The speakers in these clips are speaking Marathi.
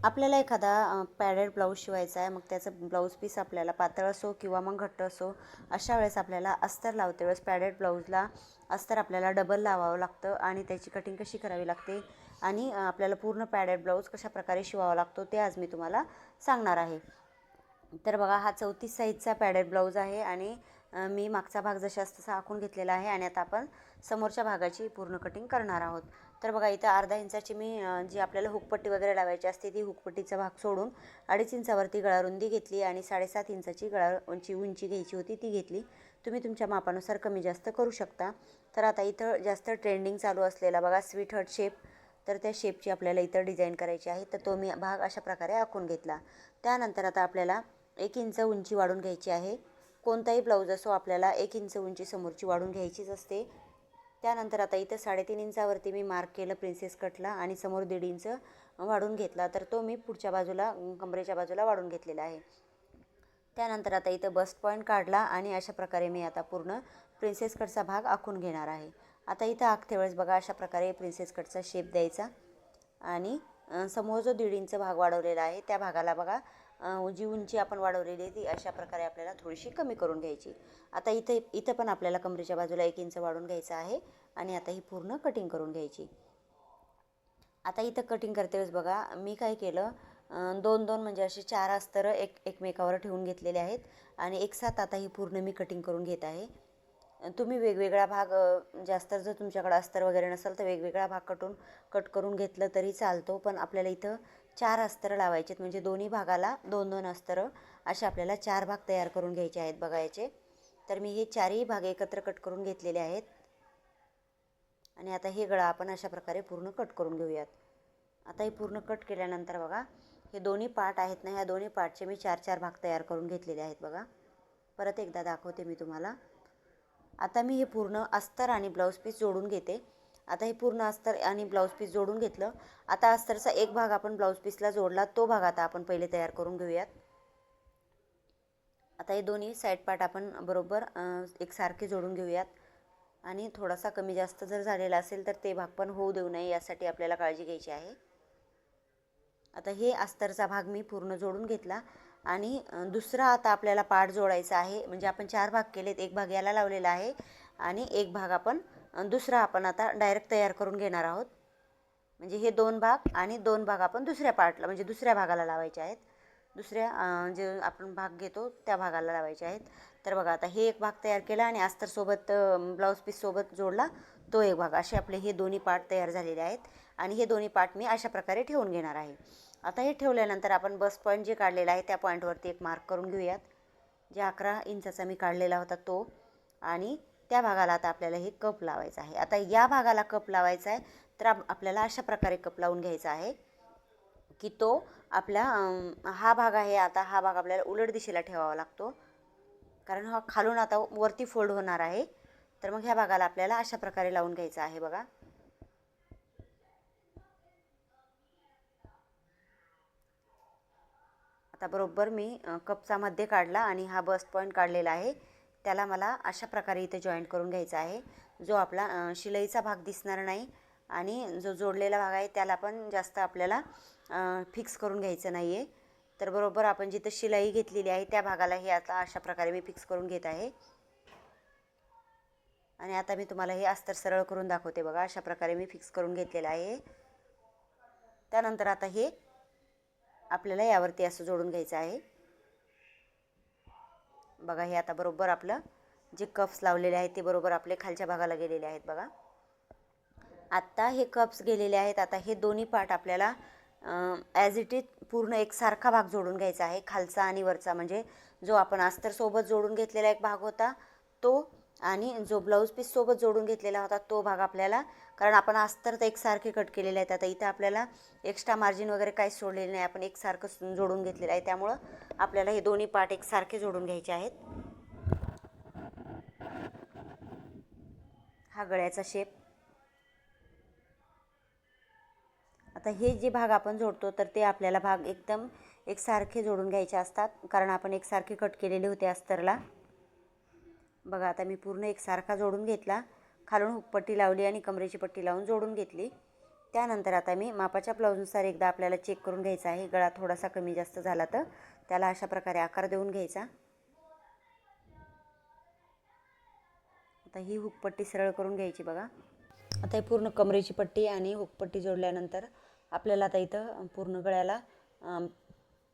आपल्याला एखादा पॅडेड ब्लाऊज शिवायचा आहे, मग त्याचं ब्लाऊज पीस आपल्याला पातळ असो किंवा मग घट्ट असो, अशा वेळेस आपल्याला अस्तर लावते वेळेस पॅडेड ब्लाऊजला अस्तर आपल्याला डबल लावावं लागतं आणि त्याची कटिंग कशी करावी लागते आणि आपल्याला पूर्ण पॅडेड ब्लाऊज कशाप्रकारे शिवावा लागतो ते आज मी तुम्हाला सांगणार आहे. तर बघा, हा 34 साईजचा पॅडेड ब्लाऊज आहे आणि मी मागचा भाग जशास तसा आखून घेतलेला आहे आणि आता आपण समोरच्या भागाची पूर्ण कटिंग करणार आहोत. तर बघा, इथं अर्धा इंचाची मी जी आपल्याला हुकपट्टी वगैरे लावायची असते ती हुकपट्टीचा भाग सोडून 2.5 इंचावरती गळारुंदी घेतली आणि 7.5 इंचाची उंची घ्यायची होती ती घेतली. तुम्ही तुमच्या मापानुसार कमी जास्त करू शकता. तर आता इथं जास्त ट्रेंडिंग चालू असलेला बघा स्वीट हार्ट शेप, तर त्या शेपची आपल्याला इथं डिझाईन करायची आहे. तर तो मी भाग अशा प्रकारे आखून घेतला. त्यानंतर आता आपल्याला 1 इंच उंची वाढून घ्यायची आहे. कोणताही ब्लाऊज असो आपल्याला 1 इंच उंची समोरची वाढून घ्यायचीच असते. त्यानंतर आता इथं 3.5 इंचावरती मी मार्क केलं प्रिन्सेस कटला आणि समोर 1.5 इंच वाढून घेतला. तर तो मी पुढच्या बाजूला कमरेच्या बाजूला वाढून घेतलेला आहे. त्यानंतर आता इथं बस्ट पॉईंट काढला आणि अशा प्रकारे मी आता पूर्ण प्रिन्सेस कटचा भाग आखून घेणार आहे. आता इथं आखते वेळेस बघा अशा प्रकारे प्रिन्सेस कटचा शेप द्यायचा आणि समोर जो 1.5 इंच भाग वाढवलेला आहे त्या भागाला बघा जी उंची आपण वाढवलेली आहे ती अशा प्रकारे आपल्याला थोडीशी कमी करून घ्यायची. आता इथं पण आपल्याला कमरेच्या बाजूला 1 इंच वाढून घ्यायचं आहे आणि आता ही पूर्ण कटिंग करून घ्यायची. आता इथं कटिंग करते वेळेस बघा मी काय केलं, 2-2 म्हणजे असे 4 अस्तर एकमेकावर ठेवून घेतलेले आहेत आणि एकसाथ आता ही पूर्ण मी कटिंग करून घेत आहे. तुम्ही वेगवेगळा भाग जास्त जर तुमच्याकडे अस्तर वगैरे नसेल तर वेगवेगळा भाग कट करून घेतलं तरी चालतो, पण आपल्याला इथं 4 अस्तर लावायचे आहेत म्हणजे दोन्ही भागाला 2-2 अस्तर असे आपल्याला 4 भाग तयार करून घ्यायचे आहेत बघा याचे. तर मी हे 4ही भाग एकत्र कट करून घेतलेले आहेत आणि आता हे गळा आपण अशा प्रकारे पूर्ण कट करून घेऊयात. आता हे पूर्ण कट केल्यानंतर बघा हे दोन्ही पार्ट आहेत ना, ह्या दोन्ही पार्टचे मी 4-4 भाग तयार करून घेतलेले आहेत बघा. परत एकदा दाखवते मी तुम्हाला. आता मी हे पूर्ण अस्तर आणि ब्लाऊज पीस जोडून घेते. आता हे पूर्ण अस्तर आणि ब्लाऊज पीस जोडून घेतलं. आता अस्तरचा एक भाग आपण ब्लाऊज पीसला जोडला, तो भाग आता आपण पहिले तयार करून घेऊयात. आता हे दोन्ही साईड पार्ट आपण बरोबर एकसारखे जोडून घेऊयात आणि थोडासा कमी जास्त जर झालेला असेल तर ते भाग पण होऊ देऊ नये यासाठी आपल्याला काळजी घ्यायची आहे. आता हे अस्तरचा भाग मी पूर्ण जोडून घेतला आणि दुसरा आता आपल्याला पार्ट जोडायचा आहे. म्हणजे आपण 4 भाग केलेत, एक भाग याला लावलेला आहे आणि एक भाग आपण दुसरा आपण आता डायरेक्ट तयार करून घेणार आहोत. म्हणजे हे 2 भाग आणि 2 भाग आपण दुसऱ्या पार्टला म्हणजे दुसऱ्या भागाला लावायचे आहेत. दुसऱ्या जे आपण भाग घेतो त्या भागाला लावायचे आहेत. तर बघा आता हे एक भाग तयार केला आणि अस्तरसोबत ब्लाऊज पीससोबत जोडला तो एक भाग. असे आपले हे दोन्ही पार्ट तयार झालेले आहेत आणि हे दोन्ही पार्ट मी अशा प्रकारे ठेवून घेणार आहे. आता हे ठेवल्यानंतर आपण बस्ट पॉईंट जे काढलेला आहे त्या पॉईंटवरती एक मार्क करून घेऊयात. जे 11 इंचाचा मी काढलेला होता तो आणि त्या भागाला आता आपल्याला हे कप लावायचा आहे. आता या भागाला कप लावायचा आहे तर आपल्याला अशा प्रकारे कप लावून घ्यायचा आहे की तो आपला हा भाग आहे. आता हा भाग आपल्याला उलट दिशेला ठेवावा लागतो कारण हा खालून आता वरती फोल्ड होणार आहे. तर मग ह्या भागाला आपल्याला अशा प्रकारे लावून घ्यायचा आहे बघा. आता बरोबर मी कपचा मध्ये काढला आणि हा बस्ट पॉईंट काढलेला आहे त्याला मला अशा प्रकारे इथे जॉईंट करून घ्यायचा आहे. जो आपला शिलाईचा भाग दिसणार नाही आणि जो जोडलेला भाग आहे त्याला पण जास्त आपल्याला फिक्स करून घ्यायचं नाही आहे. तर बरोबर आपण जिथं शिलाई घेतलेली आहे त्या भागाला हे आता अशा प्रकारे मी फिक्स करून घेत आहे आणि आता मी तुम्हाला हे अस्तर सरळ करून दाखवते बघा. अशा प्रकारे मी फिक्स करून घेतलेलं आहे. त्यानंतर आता हे आपल्याला यावरती असं जोडून घ्यायचं आहे बघा. हे आता बरोबर आपलं जे कप्स लावलेले आहेत ते बरोबर आपले खालच्या भागाला गेलेले आहेत बघा. आत्ता हे कप्स गेलेले आहेत. आता हे दोन्ही पार्ट आपल्याला ॲज इट इज पूर्ण एकसारखा भाग जोडून घ्यायचा आहे खालचा आणि वरचा. म्हणजे जो आपण अस्तरसोबत जोडून घेतलेला एक भाग होता तो आणि जो ब्लाऊज पीससोबत जोडून घेतलेला होता तो भाग आपल्याला, कारण आपण अस्तर तर एकसारखे कट केलेले आहेत. आता इथं आपल्याला एक्स्ट्रा मार्जिन वगैरे काहीच सोडलेलं नाही, आपण एकसारखं जोडून घेतलेलं आहे. त्यामुळं आपल्याला हे दोन्ही पार्ट एकसारखे जोडून घ्यायचे आहेत. हा गळ्याचा शेप. आता हे जे भाग आपण जोडतो तर ते आपल्याला भाग एकदम एकसारखे जोडून घ्यायचे असतात कारण आपण एकसारखे कट केलेले होते अस्तरला बघा. आता मी पूर्ण एकसारखा जोडून घेतला, खालून हुकपट्टी लावली आणि कमरेची पट्टी लावून जोडून घेतली. त्यानंतर आता मी मापाच्या ब्लाऊजनुसार एकदा आपल्याला चेक करून घ्यायचा आहे. गळा थोडासा कमी जास्त झाला तर त्याला अशा प्रकारे आकार देऊन घ्यायचा. आता ही हुकपट्टी सरळ करून घ्यायची बघा. आता ही पूर्ण कमरेची पट्टी आणि हुकपट्टी जोडल्यानंतर आपल्याला आता इथं पूर्ण गळ्याला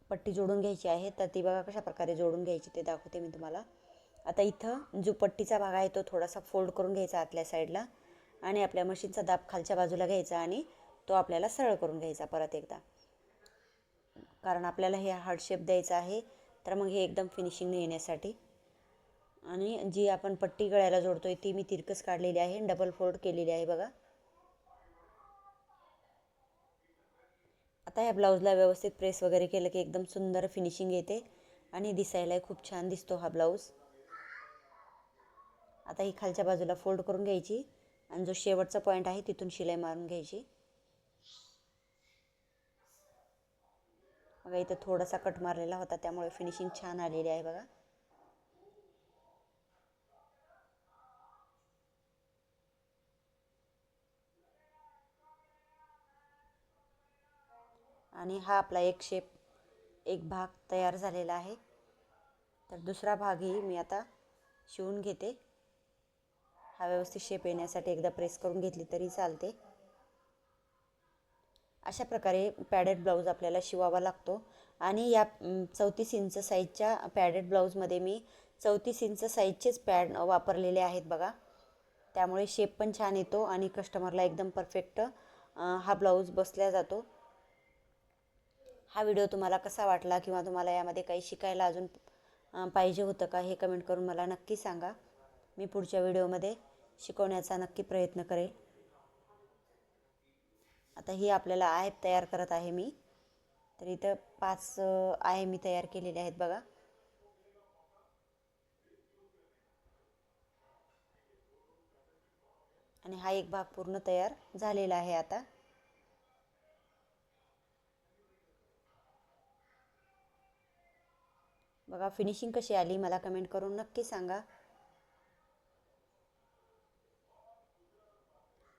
पट्टी जोडून घ्यायची आहे. तर ती बघा कशा प्रकारे जोडून घ्यायची ते दाखवते मी तुम्हाला. आता इथं जो पट्टीचा भाग आहे तो थोडासा फोल्ड करून घ्यायचा आतल्या साईडला आणि आपल्या मशीनचा दाब खालच्या बाजूला घ्यायचा आणि तो आपल्याला सरळ करून घ्यायचा परत एकदा, कारण आपल्याला हे हार्ट शेप द्यायचा आहे. तर मग हे एकदम फिनिशिंग येण्यासाठी. आणि जी आपण पट्टी गळ्याला जोडतोय ती मी तिरकस काढलेली आहे, डबल फोल्ड केलेली आहे बघा. आता ह्या ब्लाऊजला व्यवस्थित प्रेस वगैरे केलं की एकदम सुंदर फिनिशिंग येते आणि दिसायलाही खूप छान दिसतो हा ब्लाऊज. आता ही खालच्या बाजूला फोल्ड करून घ्यायची आणि जो शेवटचा पॉईंट आहे तिथून शिलाई मारून घ्यायची. बघा इथं थोडासा कट मारलेला होता त्यामुळे फिनिशिंग छान आलेली आहे बघा. आणि हा आपला एक भाग तयार झालेला आहे. तर दुसरा भागही मी आता शिवून घेते. हा व्यवस्थित शेप येण्यासाठी एकदा प्रेस करून घेतली तरी चालते. अशा प्रकारे पॅडेड ब्लाऊज आपल्याला शिवावा लागतो. आणि या 34 इंच साईजच्या पॅडेड ब्लाऊजमध्ये मी 34 इंच साईजचेच पॅड वापरलेले आहेत बघा. त्यामुळे शेप पण छान येतो आणि कस्टमरला एकदम परफेक्ट हा ब्लाऊज बसला जातो. हा व्हिडिओ तुम्हाला कसा वाटला किंवा तुम्हाला यामध्ये काही शिकायला अजून पाहिजे होतं का हे कमेंट करून मला नक्की सांगा. मी पुढच्या व्हिडिओमध्ये शिकवण्याचा नक्की प्रयत्न करेल. आता ही आपल्याला आहे तयार करत आहे मी. तर इथं 5 आहे मी तयार केलेले आहेत बघा. आणि हा एक भाग पूर्ण तयार झालेला आहे आता. बघा फिनिशिंग कशी आली मला कमेंट करून नक्की सांगा.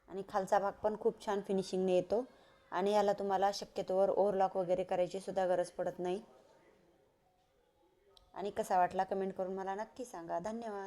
आणि खालचा भाग पण खूप छान फिनिशिंगने येतो आणि याला तुम्हाला शक्यतोवर ओव्हरलॉक वगैरे करायची सुद्धा गरज पडत नाही. आणि कसा वाटला कमेंट करून मला नक्की सांगा. धन्यवाद.